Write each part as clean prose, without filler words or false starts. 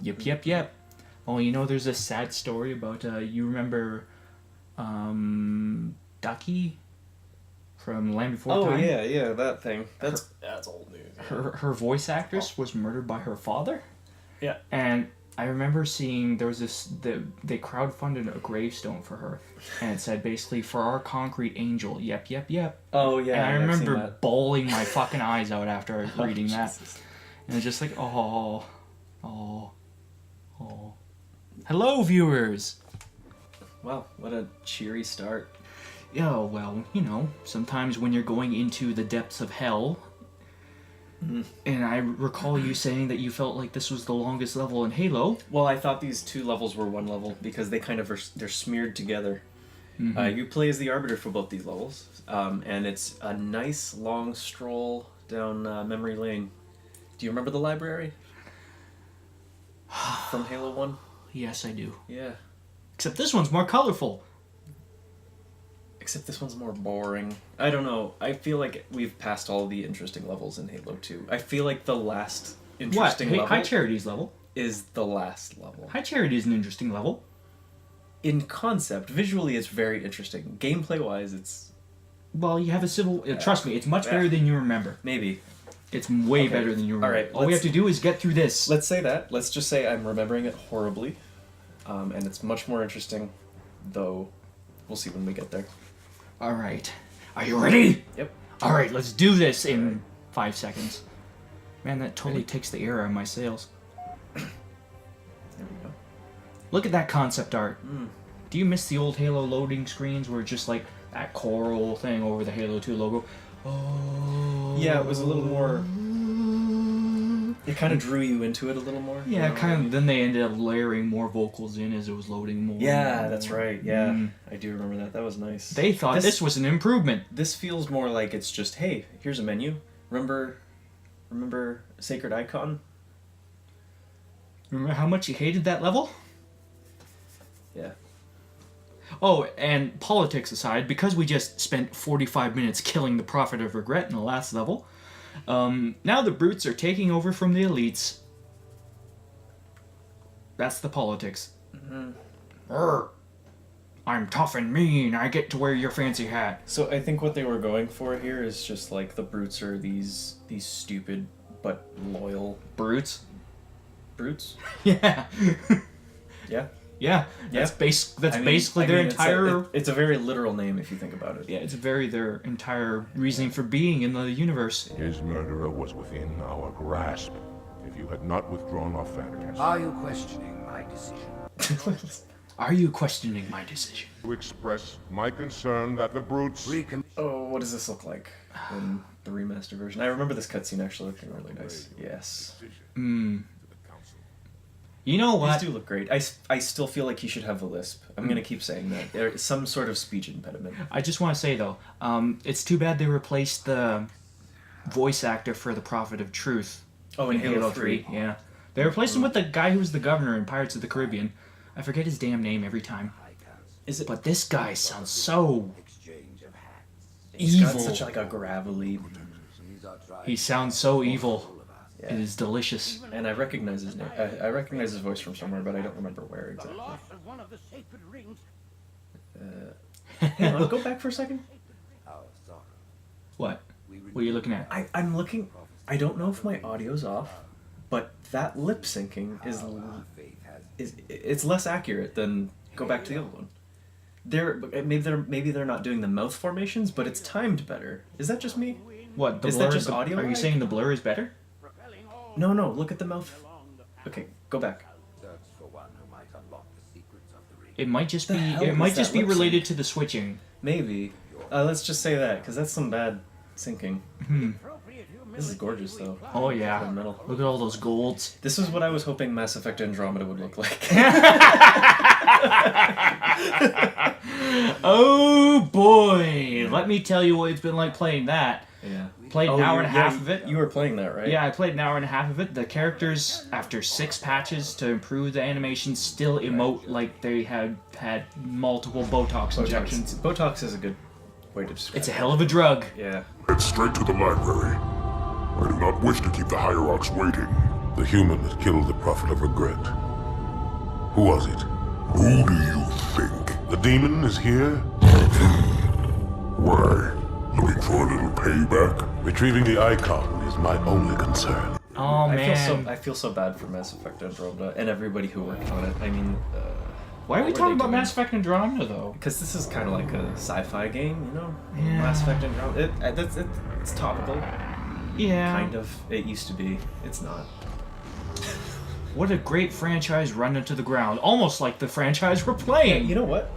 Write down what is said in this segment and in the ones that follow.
Yep. Oh, you know, there's a sad story about, you remember, Ducky from Land Before Time? Oh, yeah, that thing. That's old news. Yeah. Her voice actress was murdered by her father. Yeah. And I remember seeing there was they crowdfunded a gravestone for her, and it said basically, for our concrete angel, yep. Oh, yeah. And I I've seen remember that. bawling my fucking eyes out after reading that. Jesus. And it's just like, oh. Hello, viewers! Wow, what a cheery start. Yeah, well, you know, sometimes when you're going into the depths of hell, and I recall you saying that you felt like this was the longest level in Halo. Well, I thought these two levels were one level because they kind of they're smeared together. You play as the Arbiter for both these levels, and it's a nice long stroll down memory lane. Do you remember the library from Halo 1? Yes, I do. Yeah. Except this one's more colorful. Except this one's more boring. I don't know. I feel like we've passed all the interesting levels in Halo 2. I feel like the last interesting level High Charity's level. is the last level. High Charity is an interesting level. In concept, visually it's very interesting. Gameplay-wise, it's... Well, you have a civil... trust me, it's much better than you remember. Maybe. It's way Okay. better than you remember. All right, All we have to do is get through this. Let's say that. Let's just say I'm remembering it horribly. And it's much more interesting, though we'll see when we get there. All right. Are you ready? Yep. All right, let's do this in 5 seconds. Man, that totally takes the air out of my sails. There we go. Look at that concept art. Do you miss the old Halo loading screens where it's just like that coral thing over the Halo 2 logo? Oh. Yeah, it was a little more... It kind of drew you into it a little more. Yeah, you know kind what I of. mean? Then they ended up layering more vocals in as it was loading more. Yeah, and that's more. right. Yeah, I do remember that. That was nice. They thought this was an improvement. This feels more like it's just, hey, here's a menu. Remember Sacred Icon? Remember how much you hated that level? Yeah. Oh, and politics aside, because we just spent 45 minutes killing the Prophet of Regret in the last level, now the brutes are taking over from the elites. That's the politics. I'm tough and mean. I get to wear your fancy hat. So I think what they were going for here is just like the brutes are these stupid but loyal Brutes? brutes. Yeah. Yeah. Yeah. That's basically their entire... It's a very literal name if you think about it. Yeah, it's their entire reasoning for being in the universe. His murderer was within our grasp. If you had not withdrawn our phantasm, Are you questioning my decision? Are you questioning my decision? to express my concern that the brutes... Oh, what does this look like in the remaster version? I remember this cutscene actually looking really nice. Yes. You know what? These do look great. I still feel like he should have a lisp. I'm going to keep saying that. There is some sort of speech impediment. I just want to say, though, it's too bad they replaced the voice actor for the Prophet of Truth. Oh, in Halo 3. Yeah. They replaced him with the guy who was the governor in Pirates of the Caribbean. I forget his damn name every time. Is it? But this guy sounds so He's got evil. such like a gravelly... He sounds so evil. Yeah. It is delicious. And I recognize his name. I recognize his voice from somewhere, but I don't remember where exactly. Hang on, go back for a second. What? What are you looking at? I'm looking... I don't know if my audio's off, but that lip syncing is it's less accurate than go back to the other one. Maybe they're not doing the mouth formations, but it's timed better. Is that just me? What? The Is blur? that just audio Are you lag? saying the blur is better? No, look at the mouth. Okay, go back. It might just be. The hell It is might just that be lip related sync? to the switching. Maybe. Let's just say that, because that's some bad syncing. This is gorgeous, though. Oh yeah. Fundamental. Look at all those golds. This is what I was hoping Mass Effect Andromeda would look like. Oh boy! Let me tell you what it's been like playing that. Yeah. Played an hour and a half of it. You were playing that, right? Yeah, I played an hour and a half of it. The characters, after 6 patches to improve the animation, still emote like they had had multiple Botox injections. Botox is a good way to describe It's a it. hell of a drug. Yeah. Head straight to the library. I do not wish to keep the Hierarchs waiting. The human that killed the Prophet of Regret. Who was it? Who do you think? The demon is here? Why? Looking for a little payback? Retrieving the icon is my only concern. Oh man. I feel so bad for Mass Effect Andromeda and everybody who worked on it. I mean, why are we what were talking they about doing? Mass Effect Andromeda though? Because this is kind of like a sci-fi game, you know? Yeah. Mass Effect Andromeda. It's topical. Yeah. Kind of. It used to be. It's not. What a great franchise run into the ground. Almost like the franchise we're playing. You know what?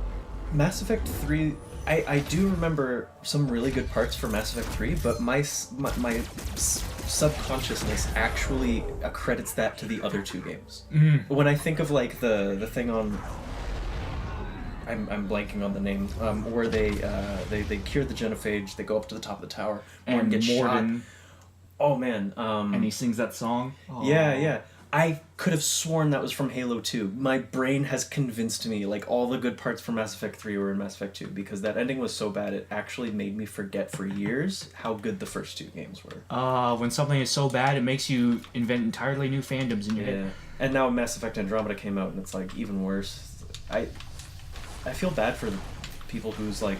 Mass Effect 3... I do remember some really good parts for Mass Effect 3, but my subconsciousness actually accredits that to the other two games. When I think of like the thing on... I'm blanking on the name, where they cure the genophage, they go up to the top of the tower, And get Morden. shot. Oh man. And he sings that song. Oh. Yeah. I could have sworn that was from Halo 2. My brain has convinced me, like, all the good parts from Mass Effect 3 were in Mass Effect 2, because that ending was so bad it actually made me forget for years how good the first two games were. When something is so bad, it makes you invent entirely new fandoms in your Yeah. head. And now Mass Effect Andromeda came out, and it's, like, even worse. I feel bad for the people whose, like,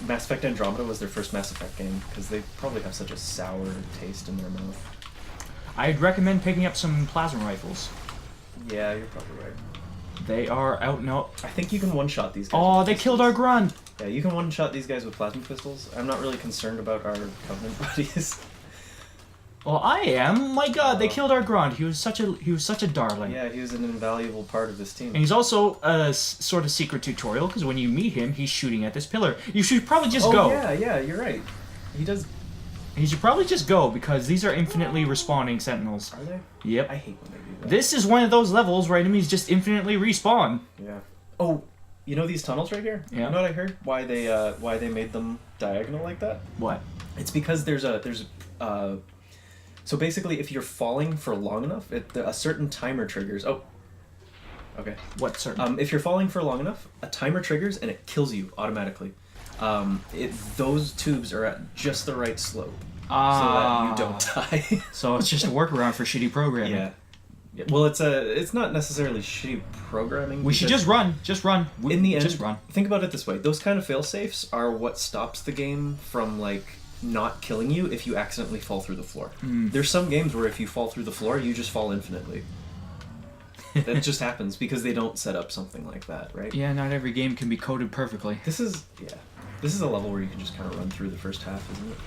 Mass Effect Andromeda was their first Mass Effect game, because they probably have such a sour taste in their mouth. I'd recommend picking up some plasma rifles. Yeah, you're probably right. They are out now. I think you can one-shot these guys. Oh, with they pistols. killed our grunt. Yeah, you can one-shot these guys with plasma pistols. I'm not really concerned about our Covenant buddies. Well, I am. My God, they killed our grunt. He was such a darling. Yeah, he was an invaluable part of this team. And he's also a sort of secret tutorial, because when you meet him, he's shooting at this pillar. You should probably just go. Yeah, you're right. He does... You should probably just go, because these are infinitely respawning sentinels. Are they? Yep. I hate when they do that. This is one of those levels where enemies just infinitely respawn. Yeah. Oh, you know these tunnels right here? Yeah. You know what I heard? Why they made them diagonal like that? What? It's because so basically if you're falling for long enough, a certain timer triggers. Oh. Okay. What certain? If you're falling for long enough, a timer triggers and it kills you automatically. Those tubes are at just the right slope so that you don't die. So it's just a workaround for shitty programming. Yeah. Well, it's not necessarily shitty programming. We should because just run. Just run. in the end, just run. think about it this way: those kind of fail-safes are what stops the game from like not killing you if you accidentally fall through the floor. There's some games where if you fall through the floor, you just fall infinitely. That just happens because they don't set up something like that, right? Yeah, not every game can be coded perfectly. This is a level where you can just kind of run through the first half, isn't it?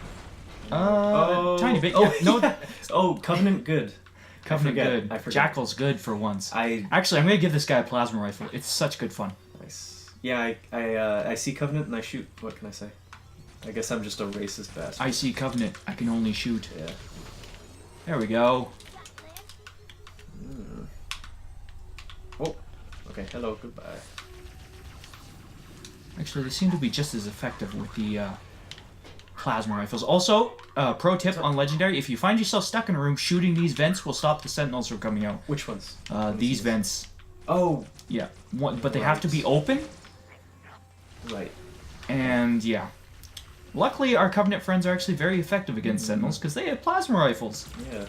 Tiny bit. Oh, Yeah. No. yeah. Oh, Covenant good. Covenant good. I forget. Jackal's good for once. I Actually, I'm gonna give this guy a plasma rifle. It's such good fun. nice. Yeah, I see Covenant and I shoot. What can I say? I guess I'm just a racist bastard. I see Covenant. I can only shoot. Yeah. There we go. Oh. Okay. Hello. Goodbye. Actually, they seem to be just as effective with the plasma rifles. Also, pro tip on Legendary, if you find yourself stuck in a room, shooting these vents will stop the sentinels from coming out. Which ones? These vents. Oh. Yeah. But they have to be open, Right. and yeah. Luckily, our Covenant friends are actually very effective against sentinels, because they have plasma rifles. Yeah.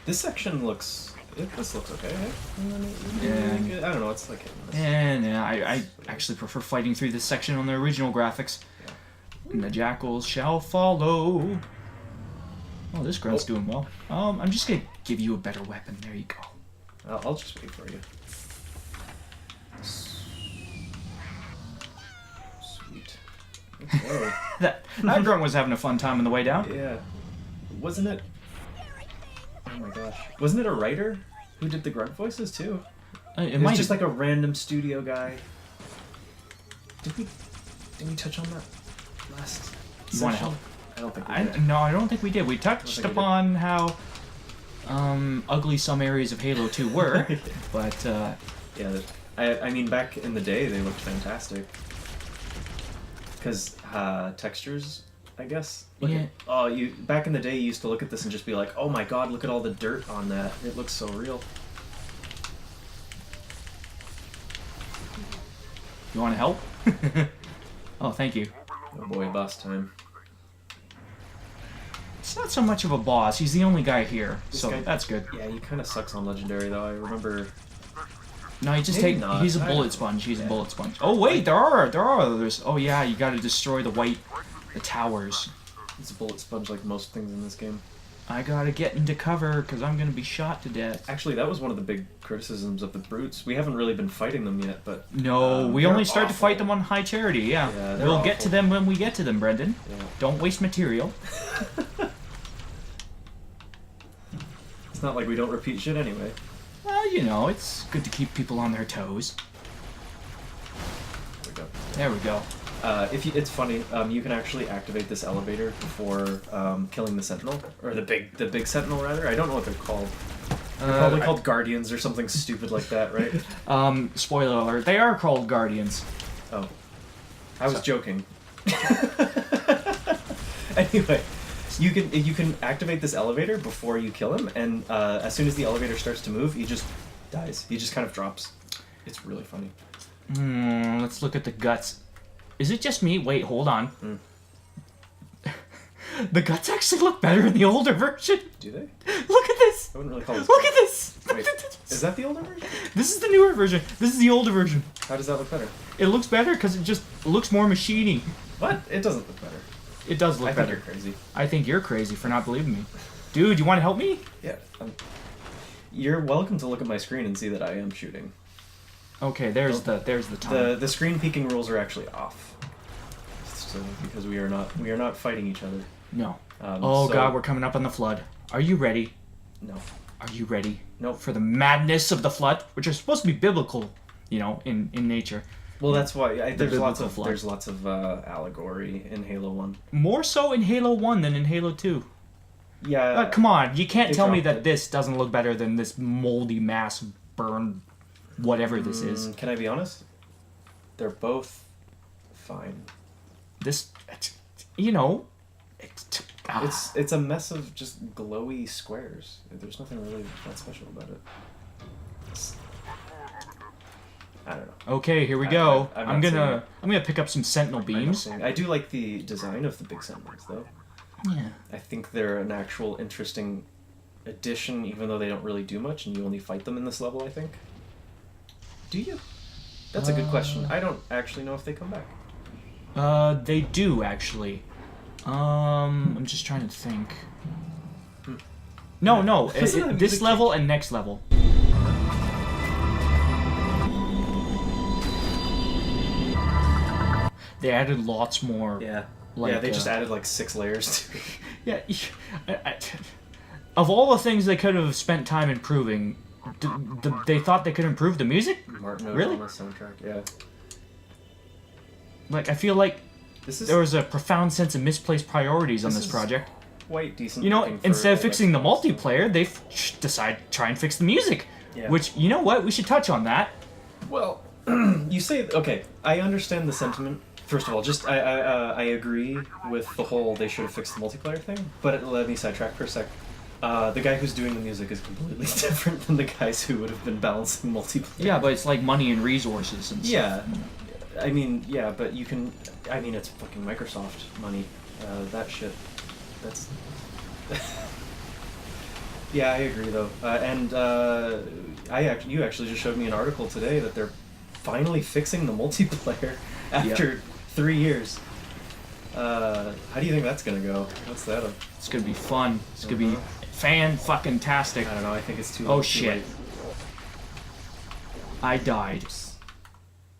This section looks. This looks okay. Yeah. I don't know. It's like hit and miss. And I actually prefer fighting through this section on the original graphics. And the jackals shall follow. Oh, this grunt's doing well. I'm just gonna give you a better weapon. There you go. I'll just wait for you. Sweet. Whoa. that grunt was having a fun time on the way down. Yeah. Wasn't it? Oh my gosh. Wasn't it a writer who did the grunt voices too? It It might was just have- like a random studio guy. Did we touch on that last You wanna session? help? I don't think we did. No, I don't think we did. We touched think we did. upon how ugly some areas of Halo 2 were, but Yeah, I mean, back in the day, they looked fantastic. Because textures, I guess. Back in the day, you used to look at this and just be like, oh my god, look at all the dirt on that. It looks so real. you want to help? Oh, thank you. Oh boy, boss time. It's not so much of a boss. He's the only guy here, This so guy- that's good. Yeah, he kind of sucks on Legendary, though. I remember... No, he just Maybe take. not. He's a I bullet don't sponge. He's a Yeah. bullet sponge. Oh wait, there are others. Oh yeah, you got to destroy the towers. He's a bullet sponge like most things in this game. I gotta get into cover because I'm gonna be shot to death. Actually, that was one of the big criticisms of the brutes. We haven't really been fighting them yet, but... No, we they're only start to awful. fight them on High Charity. Yeah, Yeah, they're we'll get to awful. them when we get to them, Brendan. Yeah. Don't waste material. It's not like we don't repeat shit anyway. Well, you know, it's good to keep people on their toes. There we go. There we go. It's funny, you can actually activate this elevator before killing the sentinel, or the big sentinel rather. I don't know what they're called. They're probably called guardians or something stupid like that, right? Spoiler alert: they are called guardians. Oh, I was joking. Anyway, you can activate this elevator before you kill him, and as soon as the elevator starts to move, he just dies. He just kind of drops. It's really funny. Let's look at the guts. Is it just me? Wait, hold on. The guts actually look better in the older version. Do they? Look at this. I wouldn't really call this. Look at this. Wait, is that the older version? This is the newer version. This is the older version. How does that look better? It looks better because it just looks more machiny. What? It doesn't look better. It does look I think better. you're crazy. I think you're crazy for not believing me. Dude, you want to help me? Yeah. You're welcome to look at my screen and see that I am shooting. Okay, there's the time. The screen peeking rules are actually off. So because we are not fighting each other. No. Oh so- god, we're coming up on the flood. Are you ready? No. Are you ready? No. For the madness of the flood, which are supposed to be biblical, you know, in nature. Well, that's why there's lots biblical of flood. allegory in Halo 1. More so in Halo 1 than in Halo 2. Yeah. Come on, you can't they tell me dropped that it. this doesn't look better than this moldy mass burned whatever this is. Can I be honest? They're both fine. This, you know, It's a mess of just glowy squares. There's nothing really that special about it. I don't know. Okay, here we go. I'm I'm not gonna pick up some sentinel beams. I do like the design of the big sentinels, though. Yeah. I think they're an actual interesting addition, even though they don't really do much, and you only fight them in this level, I think. Do you? That's a good question. I don't actually know if they come back. They do actually. I'm just trying to think. No, Listen to the this music level and next level. They added lots more. Yeah. Like, yeah, they just added like 6 layers to it. Yeah. Of all the things they could have spent time improving, they thought they could improve the music. Martin Really? on the soundtrack, yeah. Like I feel like This is there was a profound sense of misplaced priorities on This this is project. quite decent. You know, looking for instead of old fixing the Xbox. multiplayer, they decide try and fix the music. Yeah. Which, you know what, we should touch on that. Well, you say okay. I understand the sentiment. First of all, just I agree with the whole they should have fixed the multiplayer thing. But let me sidetrack for a sec. The guy who's doing the music is completely different than the guys who would have been balancing multiplayer. Yeah, but it's like money and resources and stuff. Yeah. I mean, yeah, but you can. I mean, it's fucking Microsoft money. That shit. That's. Yeah, I agree though. You actually just showed me an article today that they're finally fixing the multiplayer after 3 years. How do you think that's gonna go? What's that? It's gonna be fun. It's gonna be fan-fucking-tastic. I don't know. I think it's too. Oh too shit. late. I died.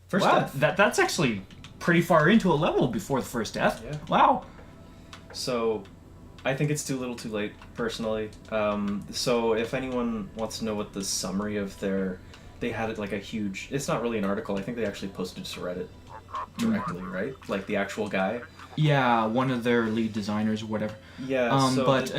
First Wow, death. that's actually pretty far into a level before the first death. Yeah. Wow. So, I think it's too little too late, personally. So if anyone wants to know what the summary of they had it like a huge, it's not really an article, I think they actually posted to Reddit directly, right? Like the actual guy. Yeah, one of their lead designers or whatever. Yeah,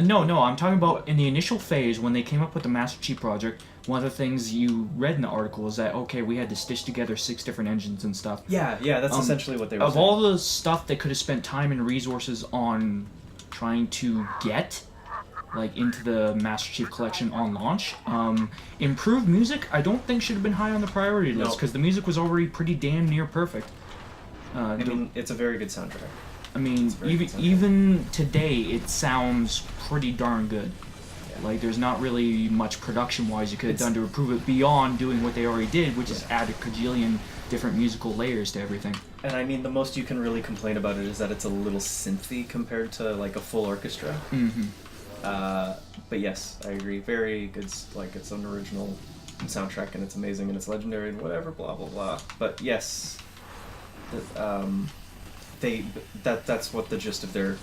No, I'm talking about in the initial phase when they came up with the Master Chief project. One of the things you read in the article is that okay, we had to stitch together 6 different engines and stuff. Yeah, that's essentially what they were Of saying. all the stuff they could have spent time and resources on trying to get like into the Master Chief collection on launch, improved music I don't think should have been high on the priority list No. because the music was already pretty damn near perfect. I mean, it's a very good soundtrack. I mean, very even conceptual. even today, it sounds pretty darn good. Yeah. Like, there's not really much production-wise you could have It's- done to improve it beyond doing what they already did, which is add a cajillion different musical layers to everything. And I mean, the most you can really complain about it is that it's a little synthy compared to like a full orchestra. Mm-hmm. But yes, I agree. Very good. Like it's an original soundtrack, and it's amazing, and it's legendary, and whatever. Blah blah blah. But yes, that's what the gist of their.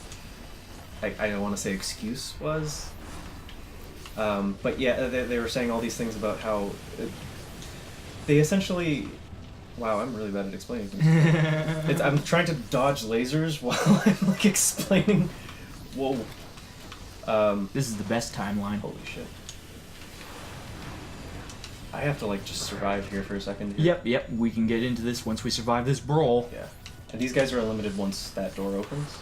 I don't want to say excuse was. But yeah, they were saying all these things about how they essentially. Wow, I'm really bad at explaining things. I'm trying to dodge lasers while I'm like explaining. Whoa. This is the best timeline. Holy shit. I have to like just survive here for a second. Here. Yep, we can get into this once we survive this brawl. Yeah. And these guys are unlimited once that door opens.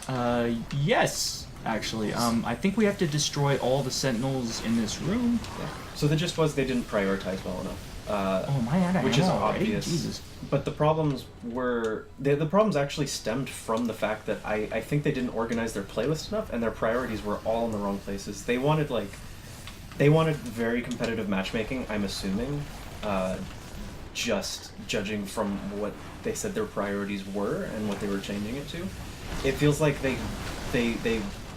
Yes, actually. I think we have to destroy all the sentinels in this room. Yeah. So the gist was they didn't prioritize well enough. Oh, my God, Which is already? obvious. Jesus. But the problems were the problems actually stemmed from the fact that I think they didn't organize their playlist enough, and their priorities were all in the wrong places. They wanted very competitive matchmaking, I'm assuming, just judging from what they said their priorities were and what they were changing it to. It feels like they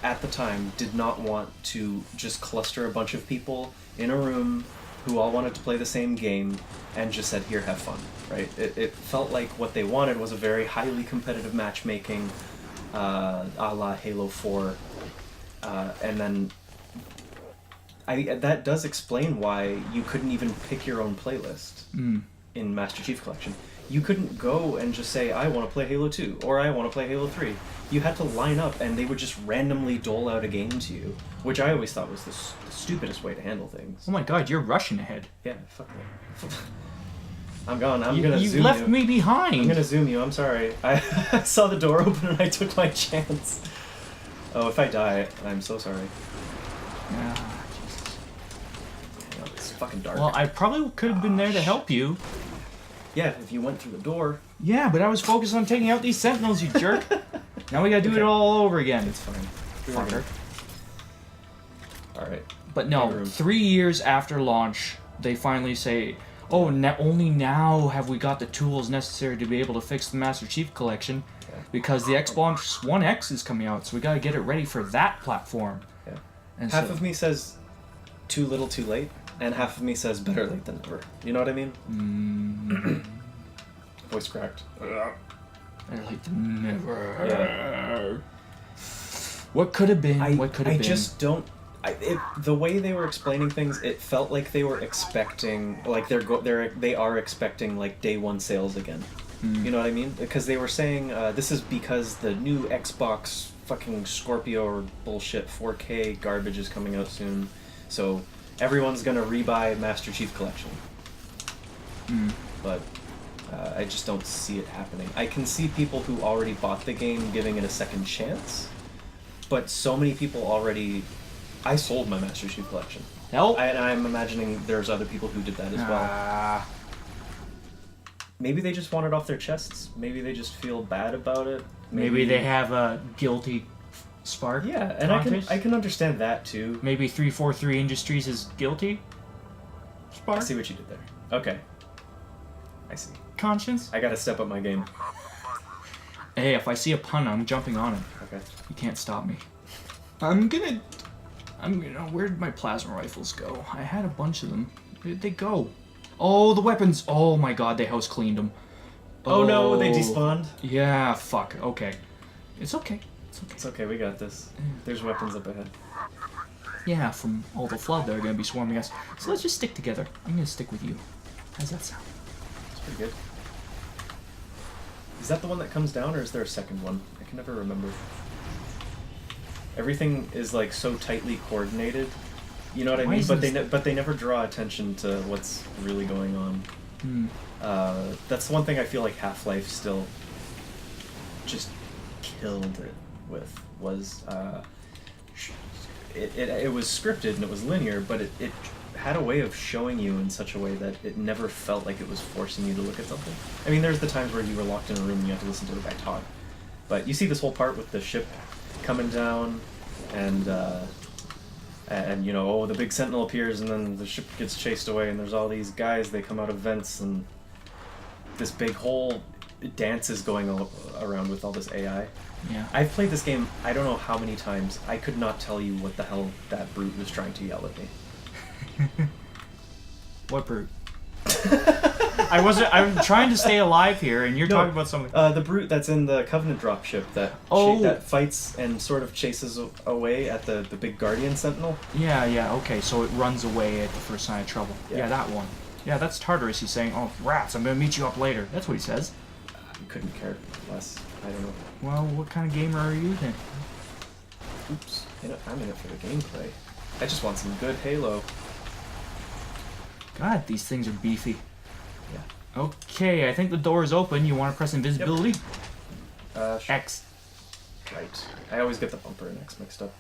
at the time did not want to just cluster a bunch of people in a room who all wanted to play the same game and just said, here, have fun, right? It felt like what they wanted was a very highly competitive matchmaking, a la Halo 4, and then that does explain why you couldn't even pick your own playlist in Master Chief Collection. You couldn't go and just say, I want to play Halo 2, or I want to play Halo 3. You had to line up, and they would just randomly dole out a game to you, which I always thought was the stupidest way to handle things. Oh my God, you're rushing ahead. Yeah, fuck me. I'm gone. I'm gonna You zoom left you. me behind. I'm gonna zoom you. I'm sorry. I saw the door open and I took my chance. Oh, if I die, I'm so sorry. Ah, Jesus. You know, it's fucking dark. Well, I probably could have been there to help you. Yeah, if you went through the door. Yeah, but I was focused on taking out these sentinels, you jerk. Now we gotta do it all over again. It's fine. Fucker. Alright. But no, Room. 3 years after launch, they finally say, oh, only now have we got the tools necessary to be able to fix the Master Chief Collection, because the Xbox One X is coming out, so we gotta get it ready for that platform. Yeah. And Half so, of me says too little too late, and half of me says better late than never. You know what I mean? Voice cracked. better late than never. Yeah. What could have been? What could have I been? just don't. The way they were explaining things, it felt like they were expecting, like they are expecting like day one sales again. You know what I mean? Because they were saying this is because the new Xbox fucking Scorpio or bullshit 4K garbage is coming out soon, so everyone's gonna rebuy Master Chief Collection. But I just don't see it happening. I can see people who already bought the game giving it a second chance, but so many people already. I sold my Master Chief Collection. Help! And I'm imagining there's other people who did that as well. Maybe they just want it off their chests. Maybe they just feel bad about it. Maybe they have a guilty spark. Yeah, and I can understand that too. Maybe 343 Industries is guilty. I Spark. see what you did there. Okay. I see. Conscience. I gotta step up my game. Hey, if I see a pun, I'm jumping on it. Okay. You can't stop me. Where'd my plasma rifles go? I had a bunch of them. Where'd they go? Oh, the weapons! Oh my God, they house cleaned them. Oh no, they despawned. Yeah, fuck. Okay. It's okay. It's okay, we got this. There's weapons up ahead. Yeah, from all the flood, they're gonna be swarming us. So let's just stick together. I'm gonna stick with you. How's that sound? It's pretty good. Is that the one that comes down, or is there a second one? I can never remember. Everything is like so tightly coordinated. You know what I Why mean? isn't But they never draw attention to what's really going on. That's the one thing I feel like Half-Life still just killed it with was it was scripted and it was linear, but it had a way of showing you in such a way that it never felt like it was forcing you to look at something. I mean, there's the times where you were locked in a room and you had to listen to the guy talk, But you see this whole part with the ship coming down, and you know, oh, the big sentinel appears, and then the ship gets chased away, and there's all these guys. They come out of vents, and this big whole dance is going around with all this AI. Yeah. I've played this game I don't know how many times. I could not tell you what the hell that brute was trying to yell at me. What brute? I'm trying to stay alive here, and you're talking about something. The brute that's in the Covenant dropship that that fights and sort of chases away at the big Guardian Sentinel. Yeah, okay, so it runs away at the first sign of trouble. Yeah, that one. Yeah, that's Tartarus. He's saying, oh, rats, I'm gonna meet you up later. That's what he says. Couldn't care less. I don't know. Well, what kind of gamer are you then? Oops. I'm in it for the gameplay. I just want some good Halo. God, these things are beefy. Yeah. Okay, I think the door is open. You want to press invisibility? Yep. X. Right. I always get the bumper and X mixed up.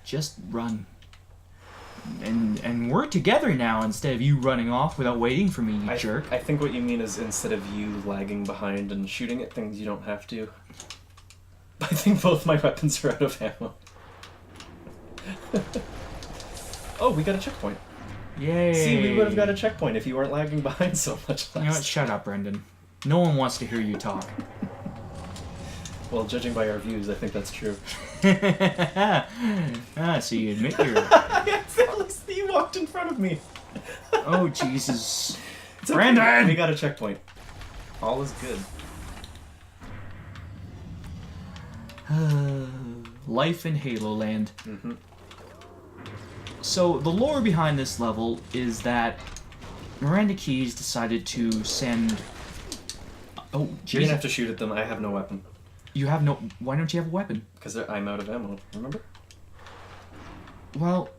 Just run. And we're together now instead of you running off without waiting for me, you jerk. I think what you mean is instead of you lagging behind and shooting at things you don't have to. I think both my weapons are out of ammo. Oh, we got a checkpoint. Yay. See, we would have got a checkpoint if you weren't lagging behind so much last. You know what? Shut up, Brendan. No one wants to hear you talk. Well, judging by our views, I think that's true. So you admit you're... You walked in front of me. Oh, Jesus. It's Brandon! Okay. We got a checkpoint. All is good. Life in Halo Land. Mm-hmm. So, the lore behind this level is that Miranda Keyes decided to send... Oh, Jesus. You're gonna have to shoot at them. I have no weapon. You have no... Why don't you have a weapon? Because I'm out of ammo, remember? Well,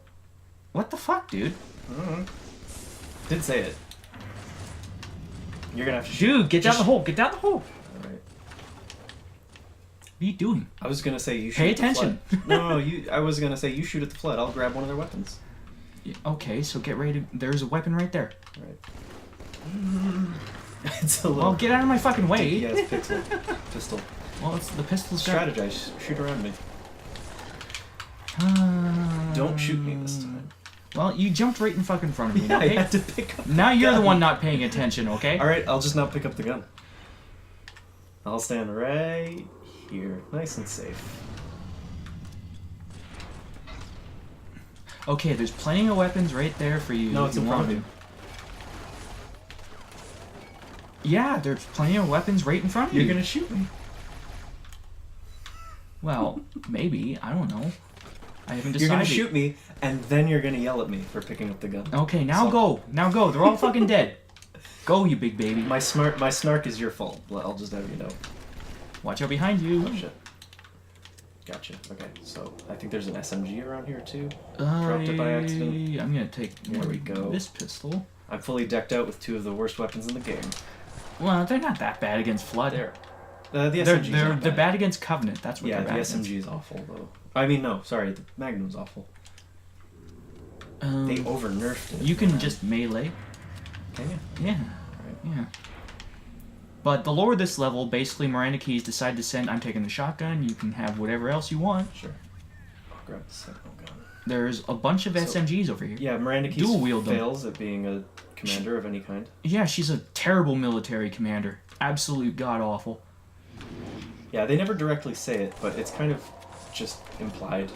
what the fuck, dude? Mm-hmm. Did say it. You're gonna have to shoot. Dude, get down the hole! Get down the hole! Alright. What are you doing? I was gonna say you shoot Pay at the attention. flood. No, I was gonna say you shoot at the flood. I'll grab one of their weapons. Okay, so get ready to... There's a weapon right there. Alright. It's a little... Well, get out of my fucking way. Yes, pistol. Well, it's the pistol's got... Strategize. Shoot around me. Don't shoot me this time. Well, you jumped right in fucking front of me. Yeah, Okay? I had to pick up Now you're gun. the one not paying attention, okay? Alright, I'll just not pick up the gun. I'll stand right here. Nice and safe. Okay, there's plenty of weapons right there for you. No, it's if in you front want of you. Yeah, there's plenty of weapons right in front of you. You're gonna shoot me. Well, maybe. I don't know. I haven't decided. You're gonna shoot me, and then you're gonna yell at me for picking up the gun. Okay, now So- go. Now go. They're all fucking dead. Go, you big baby. My snark is your fault. I'll just have you know. Watch out behind you. Oh shit. Gotcha. Okay, so I think there's an SMG around here too. Dropped it by accident. I'm gonna take There we go. this pistol. I'm fully decked out with two of the worst weapons in the game. Well, they're not that bad against Flood. There. The They're SMG's they're not they're bad. bad against Covenant. That's what Yeah, they're the bad SMG is awful though. I mean, no, sorry, the Magnum's awful. They over nerfed it. You can just melee. Can you? Yeah. Alright. Yeah. But the lore of this level, basically Miranda Keyes decided to send, I'm taking the shotgun, you can have whatever else you want. Sure. I'll grab the Sentinel gun. There's a bunch of So- SMGs over here. Yeah, Miranda Keyes Dual wield them. fails at being a commander of any kind. Yeah, she's a terrible military commander. Absolute god-awful. Yeah, they never directly say it, but it's kind of just implied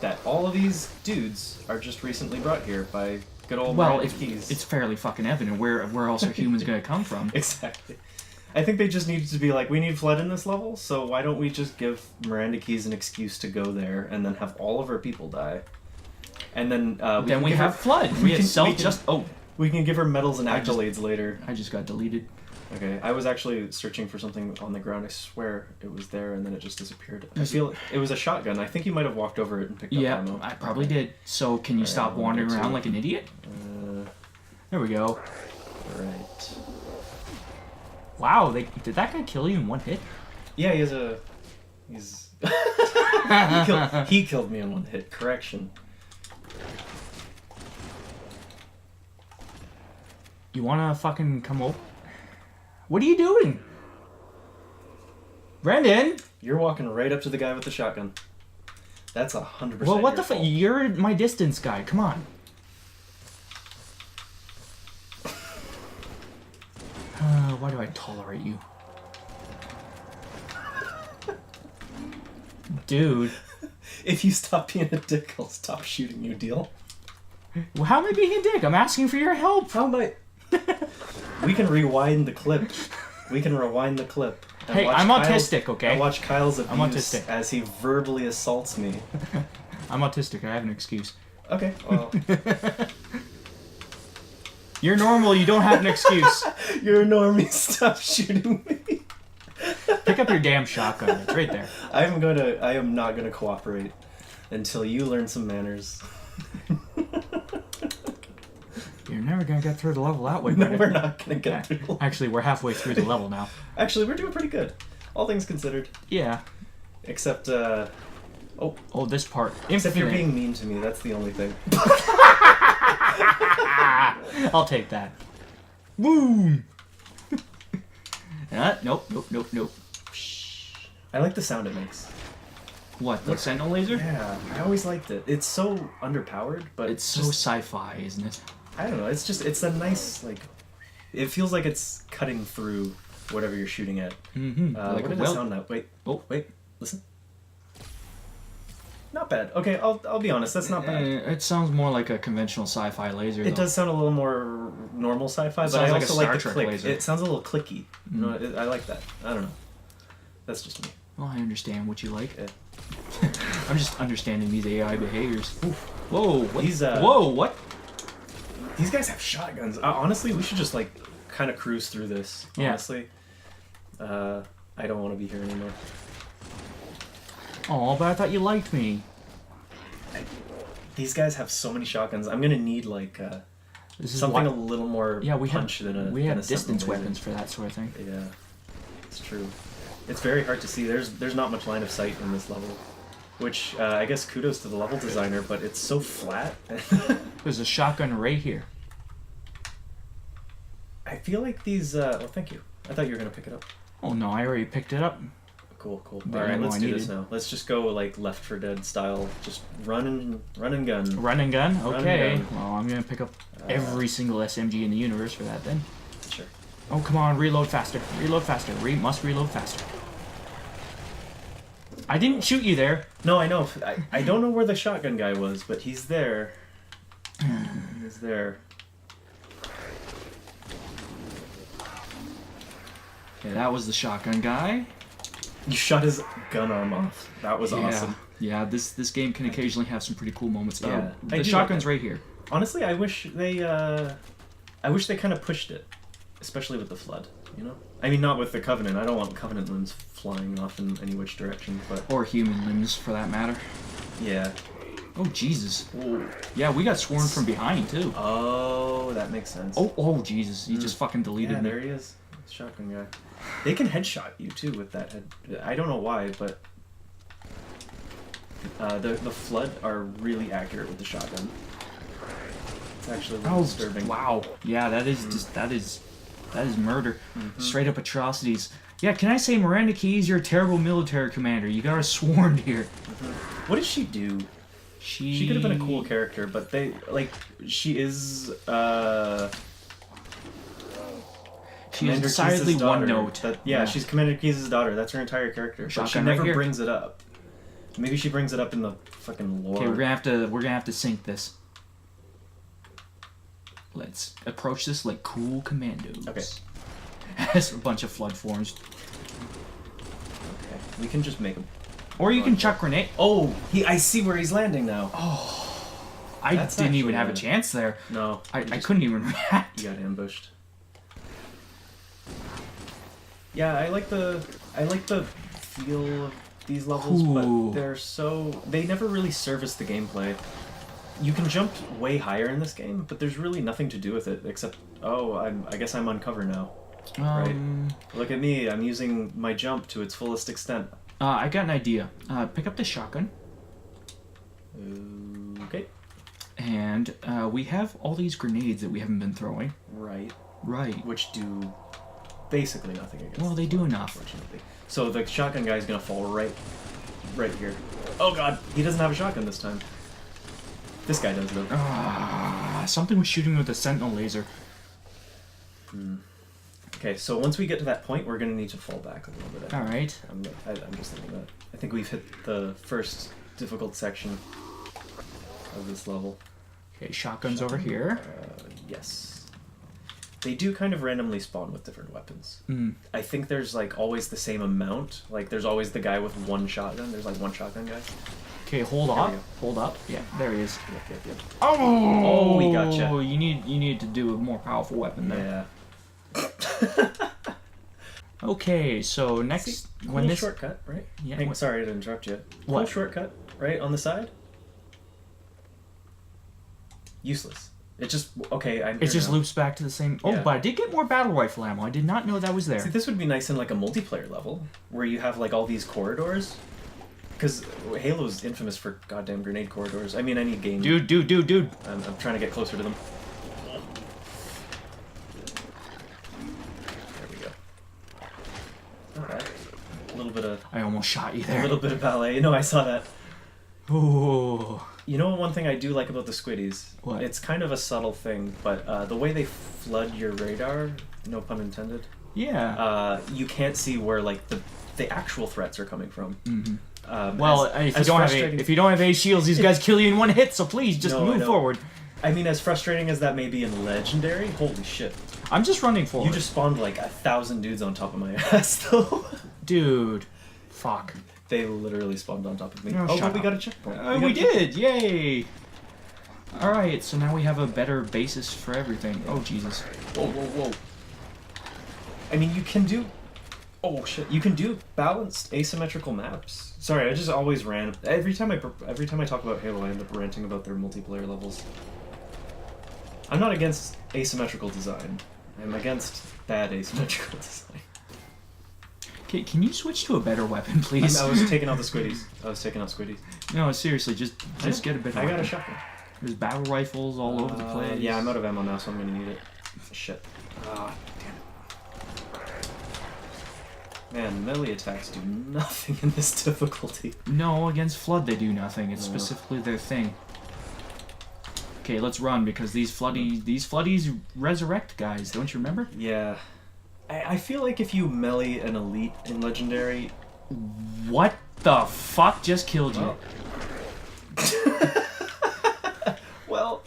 that all of these dudes are just recently brought here by good old Well, Miranda Keyes. it's fairly fucking evident. Where else are humans gonna come from? Exactly. I think they just needed to be like, we need Flood in this level, so why don't we just give Miranda Keyes an excuse to go there and then have all of her people die? And then Then we give have her, Flood. We have self-just... Oh, we can give her medals and I just- accolades later. I just got deleted. Okay, I was actually searching for something on the ground. I swear it was there, and then it just disappeared. I feel it was a shotgun. I think you might have walked over it and picked up Yeah, ammo. I probably did. So can you Alright, stop I'll wandering go around too. like an idiot? Uh, There we go. right. Wow, did that guy kill you in one hit? Yeah, he's he killed me in one hit. Correction. You wanna fucking come over? What are you doing? Brendan! You're walking right up to the guy with the shotgun. That's 100%. Well, what the your fuck? fault. You're my distance guy. Come on. Why do I tolerate you? Dude. If you stop being a dick, I'll stop shooting you, deal? Well, how am I being a dick? I'm asking for your help. How am I... We can rewind the clip. We can rewind the clip. And Hey, watch I'm Kyle's- autistic, okay? And watch Kyle's abuse autistic. as he verbally assaults me. I'm autistic. I have an excuse. Okay, well... You're normal. You don't have an excuse. You're a normie, stop shooting me. Pick up your damn shotgun. It's right there. I am not gonna cooperate until you learn some manners. You're never gonna get through the level that way, No, Brendan. we're not gonna get through. Actually, we're halfway through the level now. Actually, we're doing pretty good. All things considered. Yeah. Except, Oh, this part. except you're Infinite. being mean to me, that's the only thing. I'll take that. Boom! Nope. I like the sound it makes. What, the Sentinel laser? Yeah, I always liked it. It's so underpowered, but It's so sci-fi, isn't it? I don't know, it's a nice, like, it feels like it's cutting through whatever you're shooting at. Mm-hmm. What did it sound like? Wait, listen. Not bad. Okay, I'll be honest, that's not bad. It sounds more like a conventional sci-fi laser. It does sound a little more normal sci-fi, but sounds I like a also Star like the Trek click. laser. It sounds a little clicky. You know, I like that. I don't know. That's just me. Well, I understand what you like. Yeah. I'm just understanding these AI behaviors. Oof. Whoa, what? Whoa, what? These guys have shotguns. Honestly, we should just, like, kind of cruise through this. Yeah. Honestly. I don't want to be here anymore. Oh, but I thought you liked me. These guys have so many shotguns. I'm gonna need, like, This is something why- a little more Yeah, we punch have than a we than have a Sentinel distance laser. weapons for that sort of thing. Yeah, it's true. It's very hard to see. There's not much line of sight in this level, which I guess kudos to the level designer, but it's so flat. There's a shotgun right here. I feel like these. Oh, thank you. I thought you were gonna pick it up. Oh no, I already picked it up. Cool. The All right, ammo let's I do this needed. now. Let's just go like Left 4 Dead style. Just run and gun. Run and gun? Run and Okay. gun. Well, I'm gonna pick up every single SMG in the universe for that then. Sure. Oh, come on, reload faster. Reload faster. Must reload faster. I didn't shoot you there. No, I know. I don't know where the shotgun guy was, but he's there. He's there. Okay, that was the shotgun guy. You shot his gun arm off. That was awesome. Yeah, this game can occasionally have some pretty cool moments. Yeah, I The do shotgun's like right here. Honestly, I wish they kind of pushed it, especially with the flood. You know, I mean, not with the Covenant. I don't want Covenant limbs flying off in any which direction, but Or human limbs, for that matter. yeah. Oh, Jesus. Ooh. Yeah, we got swarmed from behind, too. Oh, that makes sense. Oh, Jesus. He just fucking deleted yeah, me. there he is, shotgun guy. They can headshot you too with that head. I don't know why, but the flood are really accurate with the shotgun. It's actually a little disturbing. Wow. Yeah, that is just that is murder. Straight up atrocities. Yeah, can I say Miranda Keyes, you're a terrible military commander. You got us swarmed here. What did she do? She could have been a cool character, but she is She is Commander decidedly Keyes' one daughter. note. Yeah, she's Commander Keyes' daughter. That's her entire character. But she Shotgun right never here. brings it up. Maybe she brings it up in the fucking lore. Okay, we're gonna have to sync this. Let's approach this like cool commandos. Okay. As a bunch of flood forms. Okay, we can just make him. Or you can chuck grenade. Oh, I see where he's landing now. I That's didn't even actually have a chance there. No, I couldn't even react. You got ambushed. Yeah, I like the feel of these levels, Ooh. but they never really service the gameplay. You can jump way higher in this game, but there's really nothing to do with it except I guess I'm on cover now. Right. Look at me, I'm using my jump to its fullest extent. I got an idea. Pick up the shotgun. Okay. And we have all these grenades that we haven't been throwing. Right. Right. Which do basically nothing against. Well, they do enough. Unfortunately. So the shotgun guy is gonna fall right here. Oh god, he doesn't have a shotgun this time. This guy does though. Something was shooting with a sentinel laser. Okay, so once we get to that point, we're gonna need to fall back a little bit. All right. I'm just thinking that. I think we've hit the first difficult section of this level. Okay, shotguns over here. Yes. They do kind of randomly spawn with different weapons. Mm. I think there's like always the same amount. Like there's always the guy with one shotgun. There's like one shotgun guy. Okay, hold There we up. go. Hold up. Yeah, there he is. Yep. Oh, we gotcha. You need to do a more powerful weapon there. Yeah. Okay, so next See, when cool this shortcut, right? Yeah, Hey, what- sorry to interrupt you. Cool What? shortcut, right on the side. Useless. It just it just loops back to the same. Oh, Yeah. but I did get more battle rifle ammo. I did not know that was there. See, this would be nice in like a multiplayer level where you have like all these corridors. Because Halo's infamous for goddamn grenade corridors. I mean, any game. Dude. I'm trying to get closer to them. There we go. Alright. A little bit of I almost shot you there. ballet. No, I saw that. Ooh. You know one thing I do like about the squiddies? What? It's kind of a subtle thing, but the way they flood your radar, no pun intended, Yeah. you can't see where like the actual threats are coming from. Mm-hmm. Well, if you frustrating- don't have A shields, these guys kill you in one hit. So please just No, I move know. forward. I mean, as frustrating as that may be in Legendary, holy shit. I'm just running forward. You just spawned like 1,000 dudes on top of my ass, though. Dude. Fuck. They literally spawned on top of me. Oh, Oh, shut but we up. got a checkpoint. We got a checkpoint. did! Yay! Alright, so now we have a better basis for everything. Oh, Jesus. Whoa. I mean, you can do... Oh, shit. You can do balanced asymmetrical maps. Sorry, I just always ran... Every time I talk about Halo, I end up ranting about their multiplayer levels. I'm not against asymmetrical design. I'm against bad asymmetrical design. Okay, can you switch to a better weapon, please? I was taking out the squiddies. No, seriously, just get a better I weapon. got a shotgun. There's battle rifles all over the place. Yeah, I'm out of ammo now, so I'm gonna need it. Shit. Ah, damn it. Man, melee attacks do nothing in this difficulty. No, against Flood they do nothing. It's No. specifically their thing. Okay, let's run because these floodies resurrect guys. Don't you remember? Yeah. I feel like if you melee an elite in Legendary... What the fuck just killed you? Well,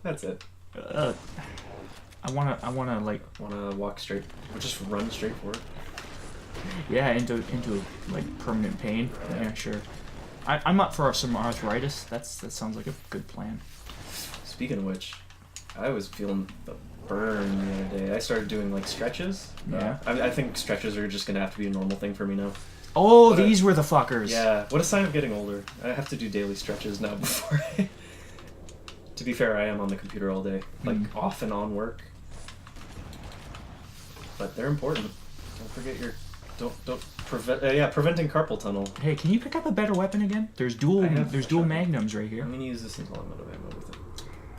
that's it. I wanna like Wanna walk straight... Or just run straight forward? yeah into like permanent pain. Yeah, sure. I'm up for some arthritis. That sounds like a good plan. Speaking of which, I was feeling the burn the other day. I started doing like stretches. Yeah. I think stretches are just gonna have to be a normal thing for me now. Oh, What a- these were the fuckers. Yeah, what a sign of getting older. I have to do daily stretches now before I... To be fair, I am on the computer all day. Like, off and on work. But they're important. Don't forget your... preventing carpal tunnel. Hey, can you pick up a better weapon again? There's dual I have a dual shotgun. magnums right here. I'm gonna use this until I'm out of ammo with it.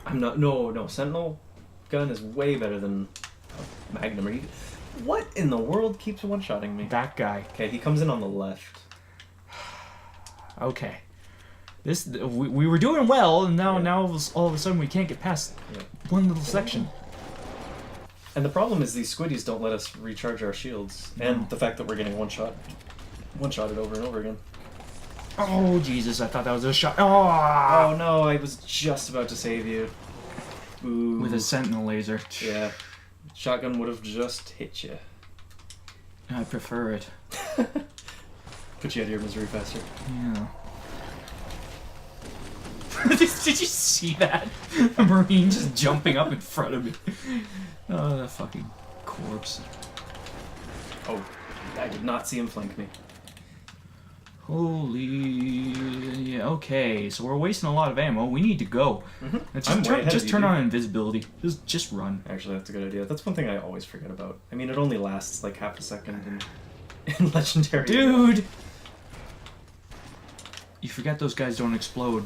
I'm not... No, Sentinel gun is way better than a Magnum. Are you... What in the world keeps one-shotting me? That guy. Okay, he comes in on the left. Okay. We were doing well, and now all of a sudden we can't get past Yeah. one little section. And the problem is these squiddies don't let us recharge our shields, and the fact that we're getting one-shotted over and over again. Oh Jesus! I thought that was a shot. Oh no! I was just about to save you. Ooh. With a sentinel laser. Yeah, shotgun would have just hit you. I prefer it. Put you out of your misery faster. Yeah. Did you see that? A Marine just jumping up in front of me. Oh, that fucking corpse. Oh, I did not see him flank me. Holy... Yeah, okay, so we're wasting a lot of ammo. We need to go. Let's I'm way ahead just of you, turn dude. on invisibility. Just run. Actually, that's a good idea. That's one thing I always forget about. I mean, it only lasts like half a second in Legendary. Dude! You forget those guys don't explode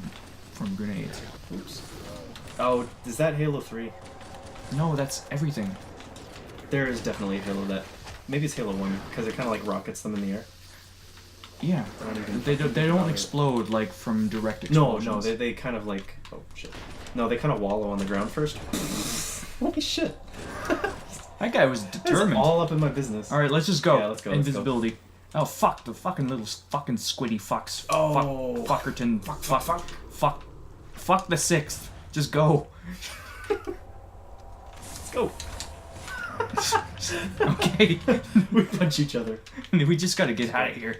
from grenades. Oops. Oh, is that Halo 3? No, that's everything. There is definitely a Halo that maybe it's Halo 1 because it kind of like rockets them in the air. Yeah. They don't explode like from direct No, explosions. they kind of like, oh shit. No, they kind of wallow on the ground first. Holy shit. That guy was That's determined. all up in my business. All right, let's just go. Yeah, let's go. Invisibility. Oh fuck! The fucking little fucking squiddy fucks. Oh. Fuck, fuckerton. Fuck the 6th. Just go. Let's go. Okay. We punch each other. We just gotta get out of here.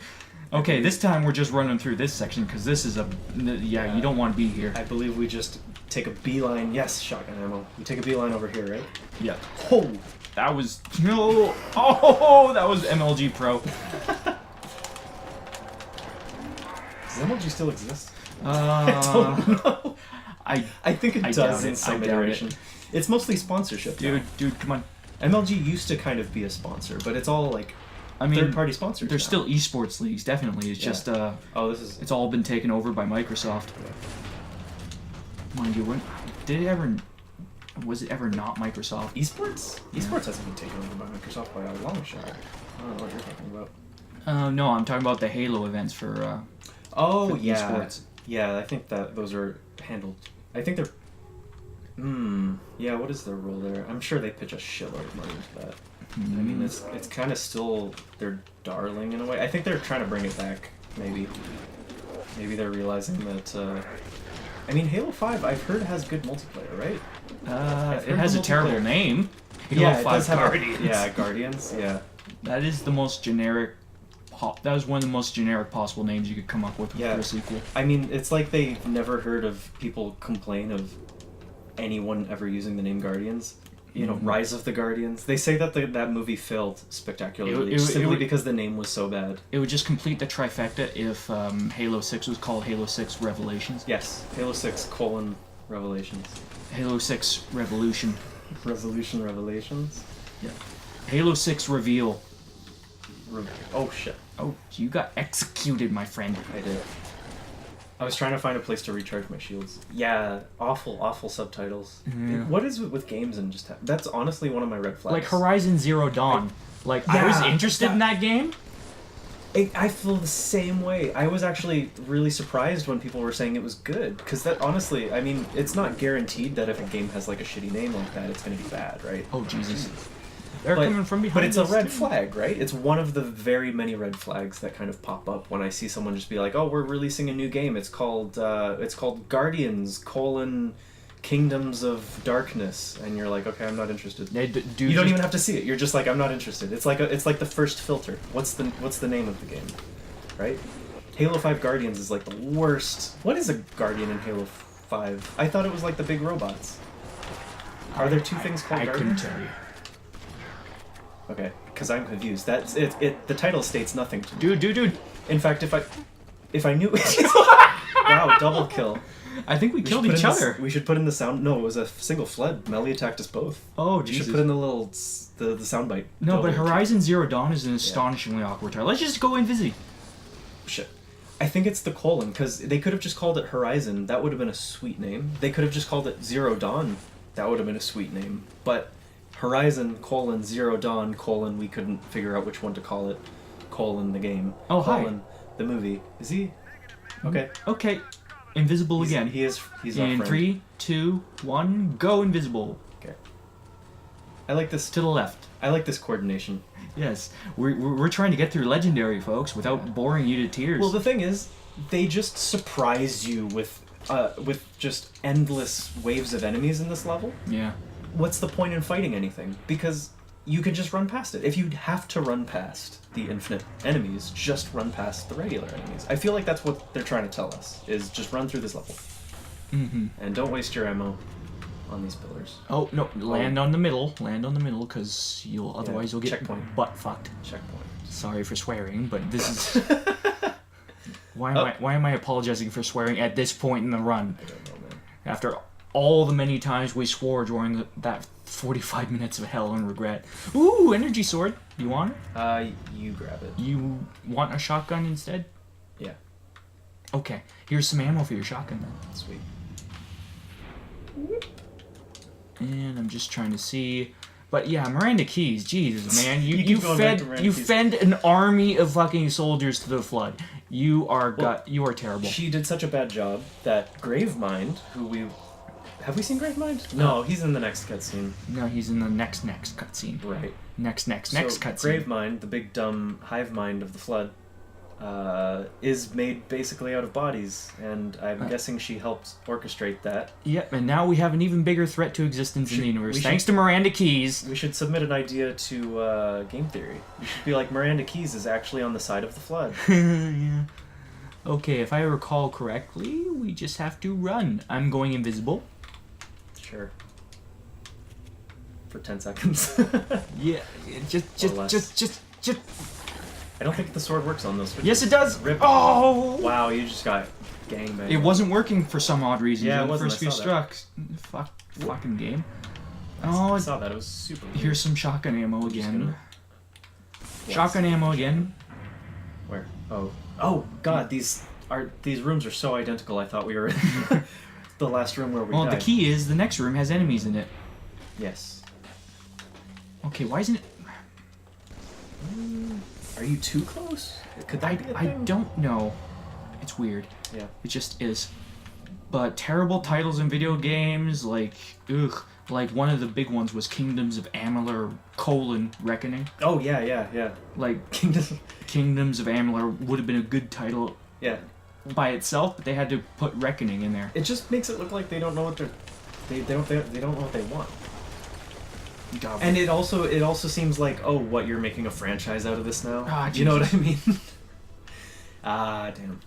Okay, this time we're just running through this section because this is you don't want to be here. I believe we just take a beeline. Yes, shotgun ammo. We take a beeline over here, right? Yeah. Oh, That was no. Oh, that was MLG Pro. does MLG still exist? I don't know. I think it I does doubt in it. some I doubt iteration. It's mostly sponsorship. now. Dude, come on. MLG used to kind of be a sponsor, but it's all like I mean, third-party sponsors. there's now. still esports leagues, definitely. It's Yeah. just Oh, this is. it's all been taken over by Microsoft. Mind you, was it ever not Microsoft? Esports? Yeah. Esports hasn't been taken over by Microsoft by a long shot. I don't know what you're talking about. No, I'm talking about the Halo events for Oh, for yeah. esports. Yeah, I think that those are handled. I think they're. Yeah, what is their role there? I'm sure they pitch a shitload of money into that. I mean, it's kind of still their darling in a way. I think they're trying to bring it back, maybe. Maybe they're realizing that. I mean, Halo 5, I've heard has good multiplayer, right? I've It heard has the a terrible multiplayer- name. Halo Yeah, it 5 does have Guardians. Yeah, Guardians. Yeah. That is the most generic. That was one of the most generic possible names you could come up with Yeah. for a sequel. I mean, it's like they've never heard of people complain of anyone ever using the name Guardians. You know, Rise of the Guardians. They say that that movie failed spectacularly simply because the name was so bad. It would just complete the trifecta if Halo 6 was called Halo 6 Revelations. Yes, Halo 6 : Revelations. Halo 6 Revolution. Resolution Revelations. Yeah. Halo 6 Reveal. Oh shit, Oh, you got executed, my friend. I did. I was trying to find a place to recharge my shields. Yeah, awful subtitles. Yeah. What is it with games and just that's honestly one of my red flags. Like Horizon Zero Dawn. I was Yeah, interested in that game. I feel the same way. I was actually really surprised when people were saying it was good because that honestly, I mean, it's not guaranteed that if a game has like a shitty name like that, it's going to be bad, right? Oh, Jesus. They're coming from behind. But it's a us, red too. flag, right? It's one of the very many red flags that kind of pop up when I see someone just be like, "Oh, we're releasing a new game. It's called Guardians: Kingdoms of Darkness," and you're like, "Okay, I'm not interested." You don't even have to see it. You're just like, "I'm not interested." It's like the first filter. What's the name of the game, right? Halo 5 Guardians is like the worst. What is a Guardian in Halo 5? I thought it was like the big robots. Are there two things called I couldn't Guardians? tell you. Okay, because I'm confused. That's it. The title states nothing to me. Dude. In fact, if I knew, wow, double kill. I think we We killed should put each in other. we should put in the sound. No, it was a single flood. Melly attacked us both. Oh, We Jesus. should put in the little the sound bite. No, but Double Horizon Zero Dawn is an astonishingly awkward title. Let's just go Invisi. Shit. I think it's the colon because they could have just called it Horizon. That would have been a sweet name. They could have just called it Zero Dawn. That would have been a sweet name. But Horizon : Zero Dawn : we couldn't figure out which one to call it. : the game. Oh, hi. The movie. Is he? Okay. Okay. Invisible again. He's our In friend. 3, 2, 1, go invisible. Okay. I like this. To the left. I like this coordination. Yes. We're trying to get through Legendary, folks, without boring you to tears. Well, the thing is, they just surprise you with just endless waves of enemies in this level. yeah. What's the point in fighting anything? Because you can just run past it. If you have to run past the infinite enemies, just run past the regular enemies. I feel like that's what they're trying to tell us, is just run through this level. Mm-hmm. And don't waste your ammo on these pillars. Oh, no. Land on the middle. Land on the middle, because otherwise you'll get checkpoint. butt fucked. Checkpoint. Sorry for swearing, but this is... Why am I apologizing for swearing at this point in the run? I don't know, man. After all the many times we swore during that 45 minutes of hell and regret. Ooh, energy sword. You want it? You grab it. You want a shotgun instead? Yeah. Okay, here's some ammo for your shotgun then. Sweet. And I'm just trying to see. But yeah, Miranda Keys, Jesus, man, you keep going back to Miranda you Keys. fed an army of fucking soldiers to the flood. You are you are terrible. She did such a bad job that Gravemind, who we... Have we seen Gravemind? No, he's in the next cutscene. No, he's in the next cutscene. Right. Next So cutscene. Gravemind, the big dumb hive mind of the flood, is made basically out of bodies, and I'm guessing she helped orchestrate that. Yep, and now we have an even bigger threat to existence in the universe, we thanks should- to Miranda Keys. We should submit an idea to Game Theory. You should be like, Miranda Keys is actually on the side of the flood. Yeah. Okay, if I recall correctly, we just have to run. I'm going invisible. Sure. For 10 seconds. Yeah, less. just. I don't think the sword works on those switches. Yes, it does. Rip. Oh! Wow, you just got gangbanged. It wasn't working for some odd reason. Yeah, it in the wasn't, first I few saw strokes. Fucking game. I Oh, saw that. It was super weird. here's some shotgun ammo just again. gonna- Shotgun ammo again. Where? Oh God, these rooms are so identical. I thought we were in the last room where we Well, died. the key is the next room has enemies in it. Yes. Okay, why isn't it? Are you too close? Could that be a I thing? don't know. It's weird. Yeah. It just is. But terrible titles in video games, like, like one of the big ones was Kingdoms of Amalur: Reckoning. Oh yeah. Like, Kingdom. Kingdoms of Amalur would have been a good title Yeah. by itself, but they had to put Reckoning in there. It just makes it look like they don't know what they don't know what they want. God, And it also seems like, oh, what, you're making a franchise out of this now? Ah, you know what I Jesus. mean? Damn.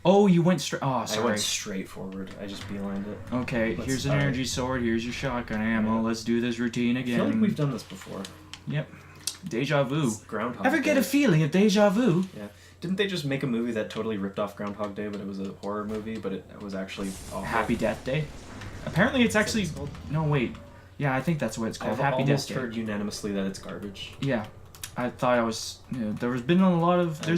oh, you went straight. Oh, I sorry. went straight forward. I just beelined it. Okay, Let's- here's an alright. energy sword. Here's your shotgun ammo. Yeah. Let's do this routine I again. feel like we've done this before. Yep. Deja vu. It's Groundhog Ever get a Day. feeling of deja vu? Yeah. Didn't they just make a movie that totally ripped off Groundhog Day, but it was a horror movie, but it was actually awful? Happy Death Day. Apparently, it's actually. Is that what it's called? No, wait. Yeah, I think that's what it's called. I've Happy Death almost Day. heard unanimously that it's garbage. Yeah, I thought I was. You know, there's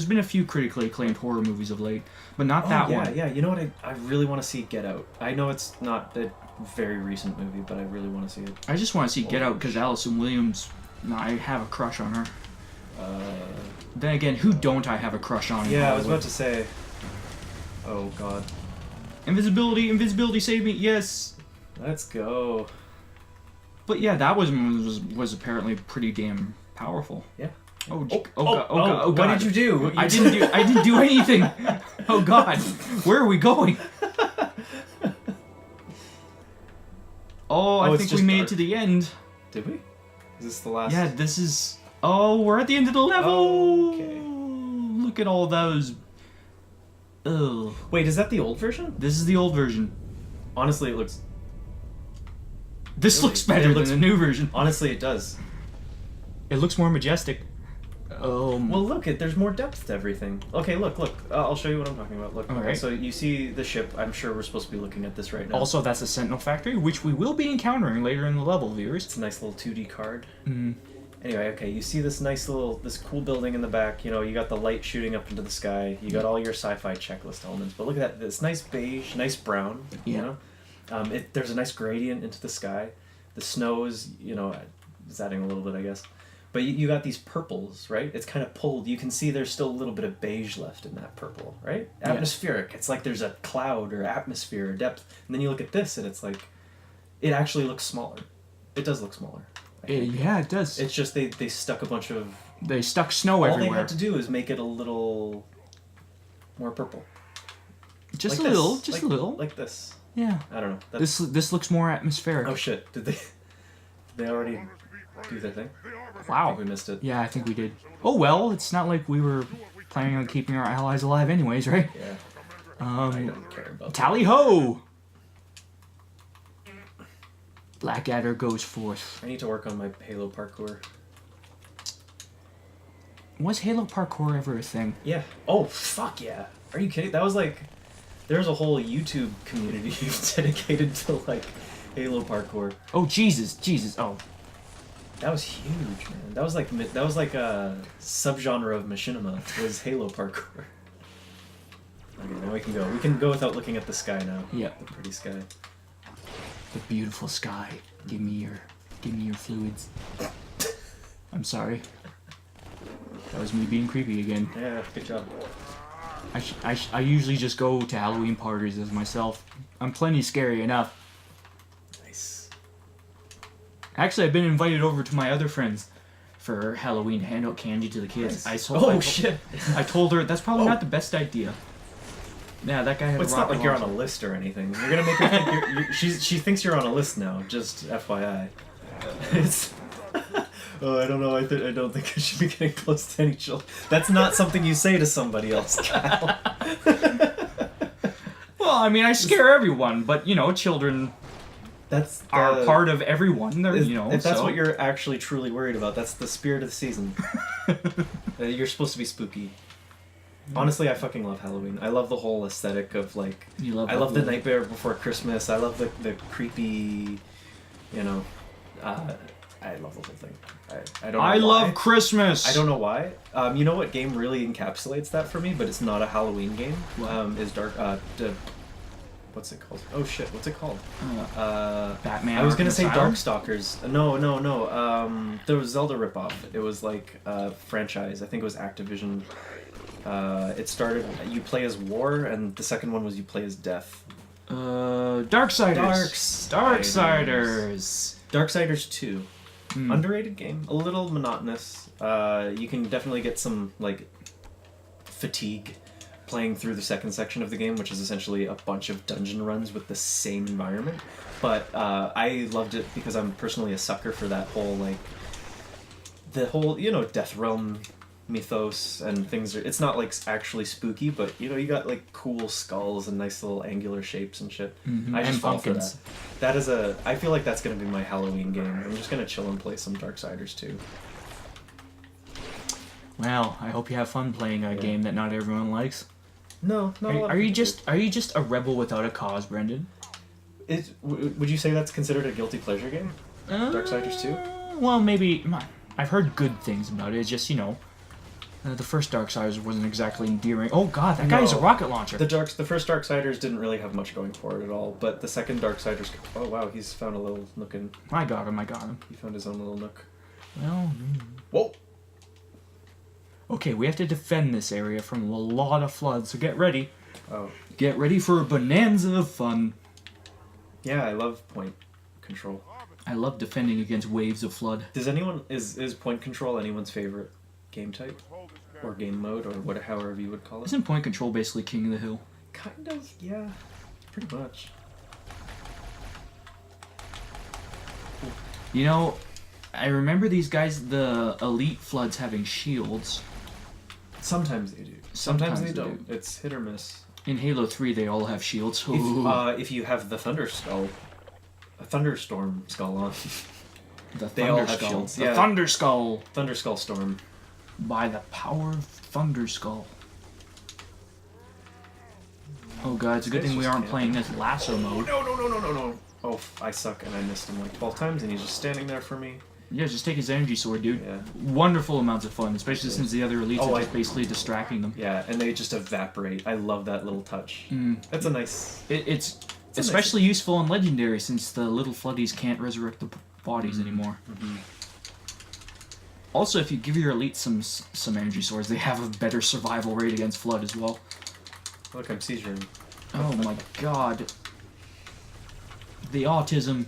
been a few critically acclaimed horror movies of late, but not that yeah, one. Yeah, you know what? I really want to see Get Out. I know it's not a very recent movie, but I really want to see it. I just want to see Get Out because Allison Williams. I have a crush on her. Then again, who don't I have a crush on? in Yeah, I was Hollywood? about to say. Oh God. Invisibility, save me! Yes. Let's go. But yeah, that was apparently pretty damn powerful. Yeah. Oh God. God! What did you do? I didn't do anything. Oh God, where are we going? Oh, I it's think we just made dark. it to the end. Did we? Is this the last? Yeah, this is. Oh, we're at the end of the level. Okay. Look at all those. Ugh. Wait, is that the old version? This is the old version. Honestly, it looks. This Really? looks better It looks- than the new version. Honestly, it does. It looks more majestic. Well, look, there's more depth to everything. Okay, look. I'll show you what I'm talking about. Look. Okay, Alright. so you see the ship. I'm sure we're supposed to be looking at this right now. Also, that's a Sentinel factory, which we will be encountering later in the level, viewers. It's a nice little 2D card. Mm. Anyway, okay, you see this this cool building in the back. You know, you got the light shooting up into the sky. You got all your sci-fi checklist elements. But look at that, this nice beige, nice brown. Yeah. You know, there's a nice gradient into the sky. The snow is, is adding a little bit, I guess. But you got these purples, right? It's kind of pulled. You can see there's still a little bit of beige left in that purple, right? Yeah. Atmospheric. It's like there's a cloud or atmosphere or depth. And then you look at this, and it's like, it actually looks smaller. It does look smaller. I think. Yeah, it does. It's just they stuck a bunch of. They stuck snow All everywhere. they had to do is make it a little more purple. Just Like a this. little, just a little. Like this. Yeah. I don't know. That's, This looks more atmospheric. oh shit! Did they already do their thing? I Wow. think we missed it. Yeah, I think we did. Oh well, it's not like we were planning on keeping our allies alive anyways, right? Yeah. I don't care about that. Tally ho! Blackadder goes forth. I need to work on my Halo parkour. Was Halo parkour ever a thing? Yeah. Oh fuck yeah! Are you kidding? That was like, there's a whole YouTube community dedicated to like Halo parkour. Oh Jesus. Oh. That was huge, man. That was like a subgenre of machinima. Was Halo parkour. Okay, then we can go. We can go without looking at the sky now. Yep. The pretty sky. The beautiful sky. Give me Give me your fluids. I'm sorry. That was me being creepy again. Yeah, good job. I usually just go to Halloween parties as myself. I'm plenty scary enough. Nice. Actually, I've been invited over to my other friends for Halloween to hand out candy to the kids. Nice. Shit! I told her that's probably not the best idea. Yeah, that guy had Well, a it's not rocket like you're on launcher. a list or anything. You're gonna make her think she thinks you're on a list now. Just FYI. It's. Oh, I don't know. I don't think I should be getting close to any children. That's not something you say to somebody else, Kyle. Well, I mean, I scare everyone, but children That's are part of everyone. They're, If that's so. what you're actually truly worried about, that's the spirit of the season. You're supposed to be spooky. Honestly, I fucking love Halloween. I love the whole aesthetic of like. You love I love the Halloween. Nightmare Before Christmas. I love the creepy, I love the whole thing. I don't know I why. love Christmas. I don't know why. You know what game really encapsulates that for me, but it's not a Halloween game. What? Is what's it called? Oh shit, what's it called? Batman. I was gonna Arkham say Asylum? Darkstalkers. No. There was Zelda ripoff. It was like a franchise. I think it was Activision. It started. You play as War, and the second one was you play as Death. Darksiders. Darksiders. Darksiders 2. Hmm. Underrated game. A little monotonous. You can definitely get some like fatigue playing through the second section of the game, which is essentially a bunch of dungeon runs with the same environment. But I loved it because I'm personally a sucker for that whole like the whole Death Realm mythos and things. It's not like actually spooky, but you got like cool skulls and nice little angular shapes and shit. Mhm. I just And fall for pumpkins. that. That is I feel like that's gonna be my Halloween game. I'm just gonna chill and play some Darksiders 2. Well, I hope you have fun playing a game that not everyone likes. No, not a lot of Are you people just a rebel without a cause, Brendan? do. Would you say that's considered a guilty pleasure game? Darksiders 2? Well, maybe. I've heard good things about it. It's just the first Darksiders wasn't exactly endearing. Oh God, that guy has a No. rocket launcher. The first Darksiders didn't really have much going for it at all, but the second Darksiders. Oh wow, he's found a little nook in. I got him. He found his own little nook. Well, Whoa! okay, we have to defend this area from a lot of floods, so get ready. Oh. Get ready for a bonanza of fun. Yeah, I love point control. I love defending against waves of flood. Does anyone is point control anyone's favorite game type or game mode or however you would call it? Isn't point control basically king of the hill? Kind of, yeah, pretty much. I remember these guys, the elite floods, having shields. Sometimes they do. Sometimes they they don't. It's hit or miss. In Halo 3, they all have shields. Ooh. If you have the Thunder Skull, a Thunderstorm Skull on, The they all Thunder have Skull. shields. The Yeah. Thunder Skull. Thunder Skull Storm. By the power of Thunder Skull. Oh god, it's a good This thing we just aren't can't playing this lasso mode. No. Oh, I suck and I missed him like 12 times and he's just standing there for me. Yeah, just take his energy sword, dude. Yeah. Wonderful amounts of fun, especially since the other elites Oh, are just basically distracting them. Yeah, and they just evaporate. I love that little touch. That's a nice... It's a nice especially useful in Legendary since the little floodies can't resurrect the bodies anymore. Also, if you give your elites some energy swords, they have a better survival rate against flood as well. Look, I'm seizuring. Oh my god. The autism.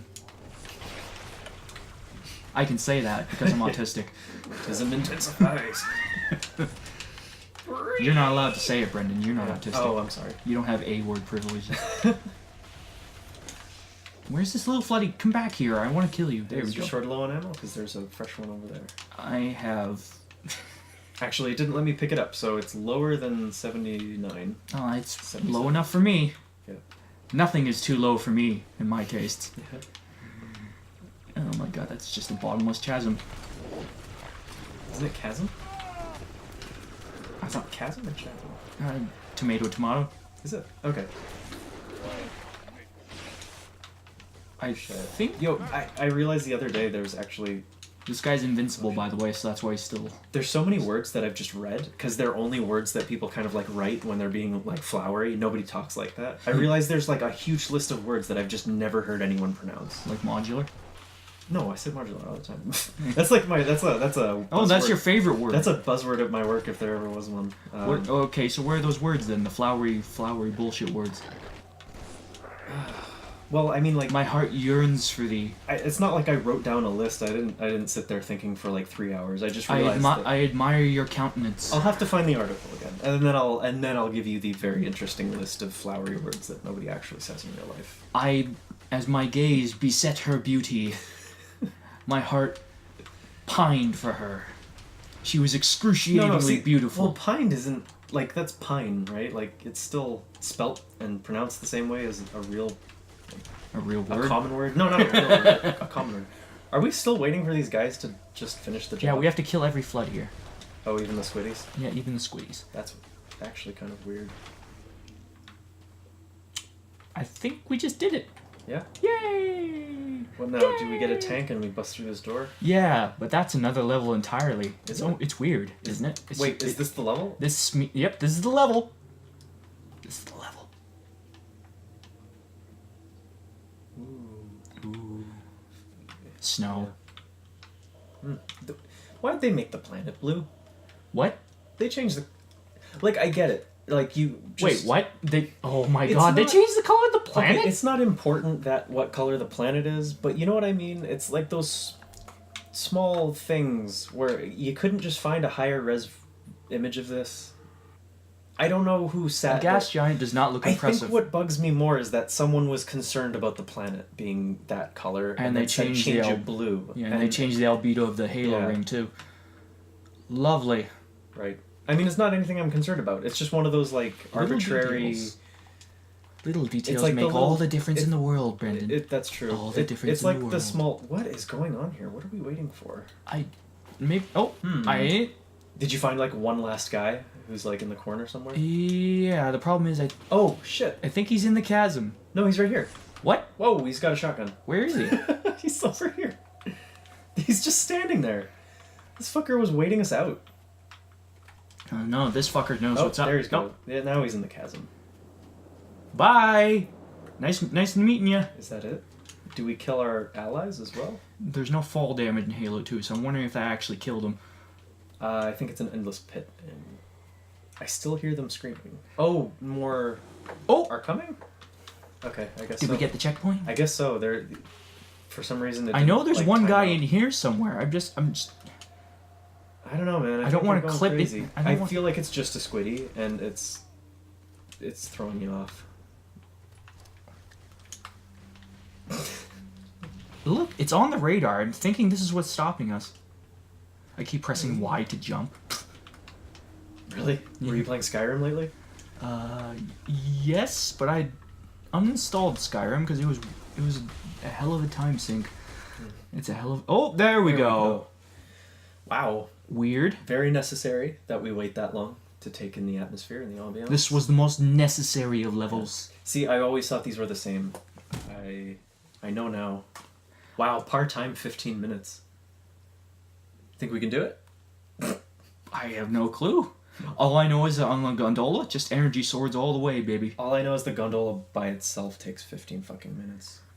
I can say that because I'm autistic. Autism intensifies. You're not allowed to say it, Brendan. You're not autistic. Oh, I'm sorry. You don't have A-word privileges. Where's this little floody? Come back here. I want to kill you. There we Is go. your sword low on ammo? Because there's a fresh one over there. I have... Actually, it didn't let me pick it up, so it's lower than 79. Oh, it's 77. low enough for me. Yeah. Nothing is too low for me, in my taste. Yeah. Oh my god, that's just a bottomless chasm. Isn't it chasm? I thought chasm or chasm? Tomato. Is it? Okay. I think... Yo, I realized the other day there's actually... This guy's invincible, by the way, so that's why he's still... There's so many words that I've just read, because they're only words that people kind of like write when they're being like flowery. Nobody talks like that. I realize there's like a huge list of words that I've just never heard anyone pronounce. Like modular. No, I said modular all the time. That's like my. That's a. Oh, that's buzzword. your favorite word. That's a buzzword at my work if there ever was one. Okay, so where are those words then? The flowery bullshit words. Well, I mean, like My heart yearns for thee. it's not like I wrote down a list. I didn't sit there thinking for like 3 hours. I just I, realized. that I admire your countenance. I'll have to find the article again, and then I'll give you the very interesting list of flowery words that nobody actually says in real life. As my gaze beset her beauty, my heart pined for her. She was excruciatingly beautiful. Well, pined isn't like that's pine, right? Like it's still spelt and pronounced the same way as a real. A real word? A common word? No, not a real word. A common word. Are we still waiting for these guys to just finish the job? Yeah, we have to kill every flood here. Oh, even the squiddies? Yeah, even the squiddies. That's actually kind of weird. I think we just did it. Yeah? Yay! Well, now, do we get a tank and we bust through this door? Yeah, but that's another level entirely. Is it? It's weird, isn't it? Wait, is this the level? Yep, this is the level. This is the level. Ooh. Snow. Why did they make the planet blue? What? They changed the... Like, I get it. Like, you just... Wait, what? Oh my It's god, they not- changed the color of the planet? Okay, it's not important that what color the planet is, but you know what I mean? It's like those small things where you couldn't just find a higher res image of this. I don't know who sat... A gas giant does not look I impressive. think what bugs me more is that someone was concerned about the planet being that color, And they then said changed change the it blue. Yeah, and they changed the albedo of the halo Yeah. ring too. Lovely. Right. I mean, it's not anything I'm concerned about. It's just one of those, like, arbitrary... Little details It's like make the all little- the difference in the world, Brendan. That's true. All the difference It's in like the the world. small... What is going on here? What are we waiting for? Maybe. Oh, I. Did you find, like, one last guy who's, like, in the corner somewhere? Yeah. The problem is, Oh, shit. I think he's in the chasm. No, he's right here. What? Whoa, he's got a shotgun. Where is he? He's over here. He's just standing there. This fucker was waiting us out. Oh no, this fucker knows Oh, what's up. there he's No. going. Yeah, now he's in the chasm. Bye. Nice meeting you. Is that it? Do we kill our allies as well? There's no fall damage in Halo 2, so I'm wondering if that actually killed him. I think it's an endless pit, and I still hear them screaming. Oh, more are coming? Okay, I guess Did so. we get the checkpoint? I guess so. They're, for some reason... I know there's like, one time guy out. in here somewhere. I'm just. I don't know, man. I don't think wanna they're going clip it. crazy. I don't I want- feel like it's just a squiddy, and it's throwing you off. Look, it's on the radar. I'm thinking this is what's stopping us. I keep pressing Y to jump. Really? Yeah. Were you playing Skyrim lately? Yes, but I uninstalled Skyrim because it was a hell of a time sink. It's a hell of. Oh, there we go. Wow. Weird. Very necessary that we wait that long to take in the atmosphere and the ambiance. This was the most necessary of levels. See, I always thought these were the same. I know now. Wow, part-time 15 minutes. Think we can do it? I have no clue. All I know is that on the gondola, just energy swords all the way, baby. All I know is the gondola by itself takes 15 fucking minutes.